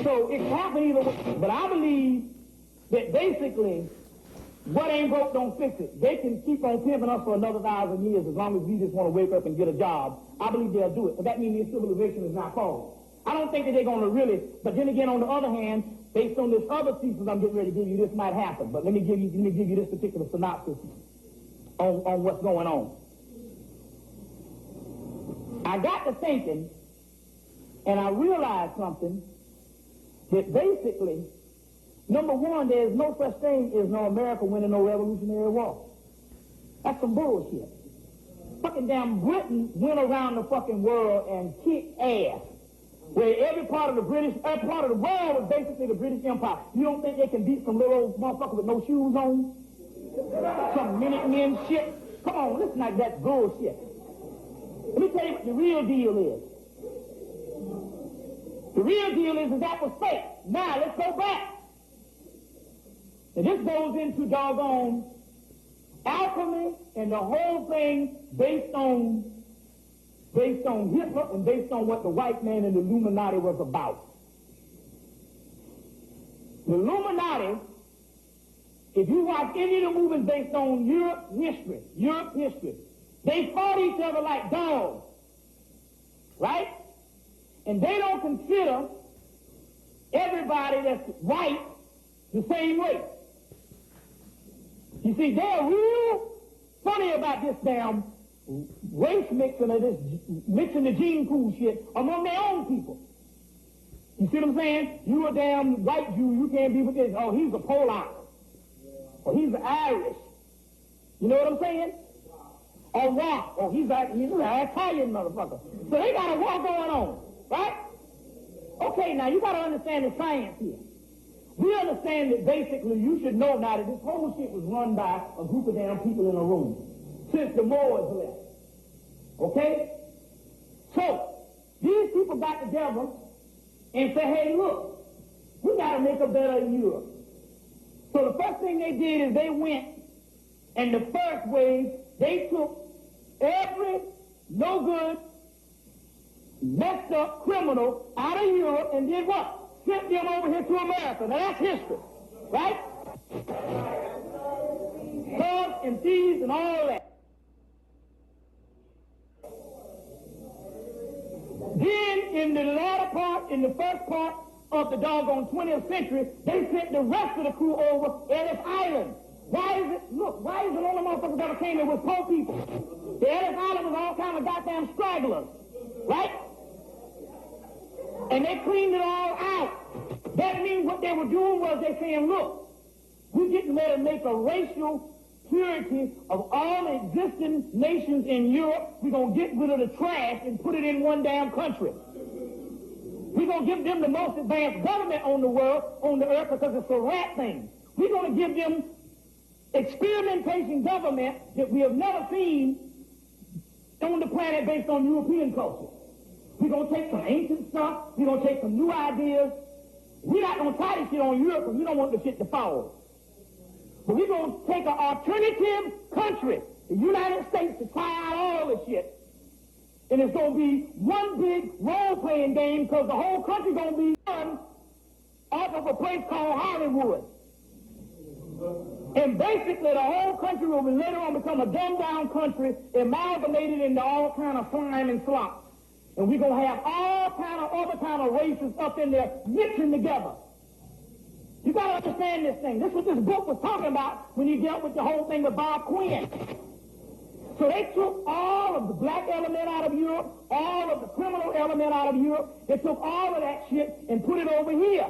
So it can happen either way. But I believe that basically, what ain't broke don't fix it. They can keep on pimping us for another 1,000 years as long as we just want to wake up and get a job. I believe they'll do it. But that means their civilization is not falling. I don't think that they're going to really, but then again, on the other hand, based on this other thesis I'm getting ready to give you, this might happen. But let me give you this particular synopsis on what's going on. I got to thinking, and I realized something, that basically, number one, there's no such thing as no America winning no Revolutionary War. That's some bullshit. Fucking damn Britain went around the fucking world and kicked ass. Where every part of the world was basically the British Empire. You don't think they can beat some little old motherfucker with no shoes on? Some Minutemen shit? Come on, listen, like that's bullshit. Let me tell you what the real deal is. The real deal is that was fake. Now, let's go back. And this goes into doggone alchemy and the whole thing based on Hitler and based on what the white man and the Illuminati was about. The Illuminati, if you watch any of the movies based on Europe history, they fought each other like dogs, right? And they don't consider everybody that's white the same way. You see, they're real funny about this damn race mixing or this mixing the gene pool shit among their own people. You see what I'm saying? You a damn white Jew, you can't be with this. Oh, he's a Polak. Or he's an Irish. You know what I'm saying? Or what? Or he's an Italian motherfucker. So they got a war going on, right? Okay, now you got to understand the science here. We understand that basically you should know now that this whole shit was run by a group of damn people in a room since the Moors left. Okay? So, these people got together and said, hey, look, we got to make a better Europe. So the first thing they did is they went, and the first wave, they took every no good, messed up criminal out of Europe and did what? Sent them over here to America. Now that's history, right? Thugs and thieves and all that. Then in the latter part, in the first part of the doggone 20th century, they sent the rest of the crew over Ellis Island. Why is it all the motherfuckers that came there was poor people? The Ellis Island was all kind of goddamn stragglers, right? And they cleaned it all out. That means what they were doing was they saying, look, we're getting ready to make a racial purity of all the existing nations in Europe. We're going to get rid of the trash and put it in one damn country. We're going to give them the most advanced government on the world, on the earth, because it's a rat thing. We're going to give them experimentation government that we have never seen on the planet based on European culture. We're going to take some ancient stuff. We're going to take some new ideas. We're not going to try this shit on Europe because we don't want the shit to fall. But we're going to take an alternative country, the United States, to try out all this shit. And it's going to be one big role-playing game because the whole country going to be run off of a place called Hollywood. And basically the whole country will be later on become a dumbed-down country amalgamated into all kind of slime and slop. And we're going to have all kind of other kind of races up in there mixing together. You got to understand this thing. This is what this book was talking about when he dealt with the whole thing with Bob Quinn. So they took all of the black element out of Europe, all of the criminal element out of Europe. They took all of that shit and put it over here.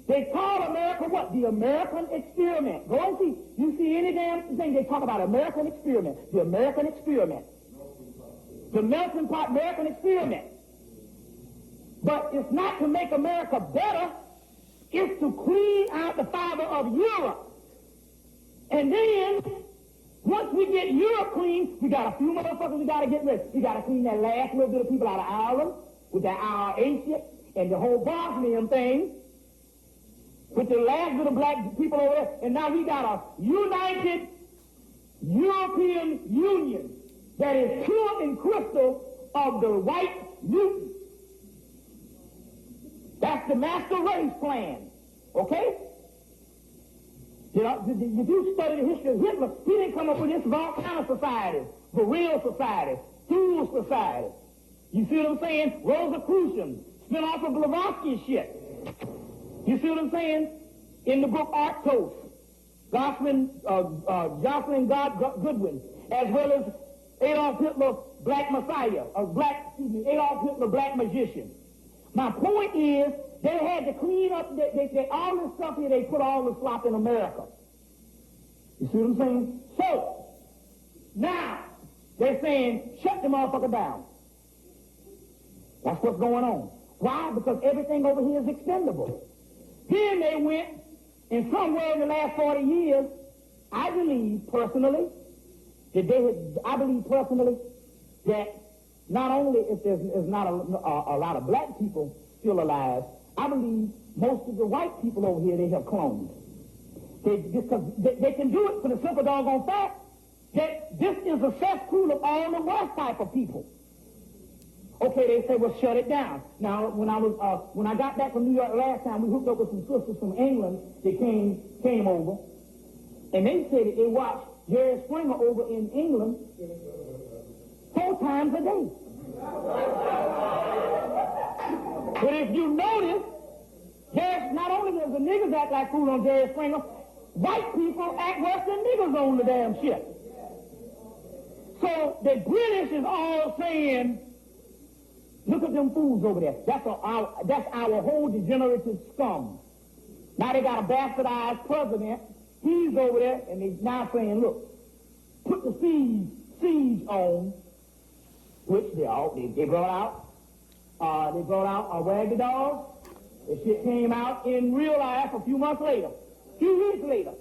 They call America what? The American experiment. Go and see. You see any damn thing they talk about American experiment. The American experiment. The melting pot American experiment. But it's not to make America better. It's to clean out the fiber of Europe. And then, once we get Europe clean, we got a few motherfuckers we got to get rid of. We got to clean that last little bit of people out of Ireland with that IRA shit and the whole Bosnian thing with the last bit of black people over there. And now we got a united European Union that is pure and crystal of the white mutant. That's the master race plan. Okay? You know, if you study the history of Hitler, he didn't come up with this of all kind of societies. Guerrilla societies, fool societies. You see what I'm saying? Rosicrucians, spin off of Blavatsky shit. You see what I'm saying? In the book Arctos, Jocelyn Goodwin, as well as Adolf Hitler, Black Messiah, Adolf Hitler, Black Magician. My point is, they had to clean up all this stuff here. They put all the slop in America. You see what I'm saying? So, now, they're saying, shut the motherfucker down. That's what's going on. Why? Because everything over here is expendable. Then they went, and somewhere in the last 40 years, I believe personally, that not only if there's not a lot of black people still alive, I believe most of the white people over here, they have cloned. They can do it for the simple doggone fact that this is a cesspool of all the worst type of people. Okay, they say, well, shut it down. Now, when I got back from New York last time, we hooked up with some sisters from England that came over, and they said that they watched Jerry Springer over in England 4 times a day. But if you notice, not only does the niggas act like fool on Jerry Springer, white people act worse than niggas on the damn shit. So the British is all saying, look at them fools over there. That's our whole degenerative scum. Now they got a bastardized president. He's over there, and they're now saying, look, put the siege on, which they brought out. They brought out a Wag the Dog. The shit came out in real life a few weeks later,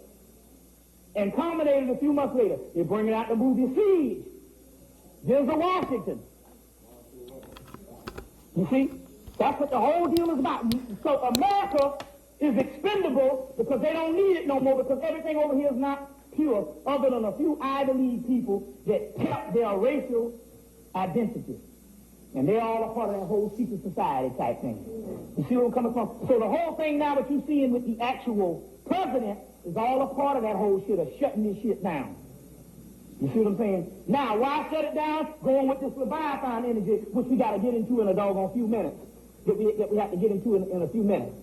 and culminated a few months later. They're bringing out the movie Siege. Denzel Washington. You see, that's what the whole deal is about. So America is expendable because they don't need it no more, because everything over here is not pure, other than a few Ivy League people that kept their racial identity. And they're all a part of that whole secret society type thing. You see where I'm coming from? So the whole thing now that you're seeing with the actual president is all a part of that whole shit of shutting this shit down. You see what I'm saying? Now, why shut it down? Going with this Leviathan energy, which we got to get into in a doggone few minutes. That we have to get into in a few minutes.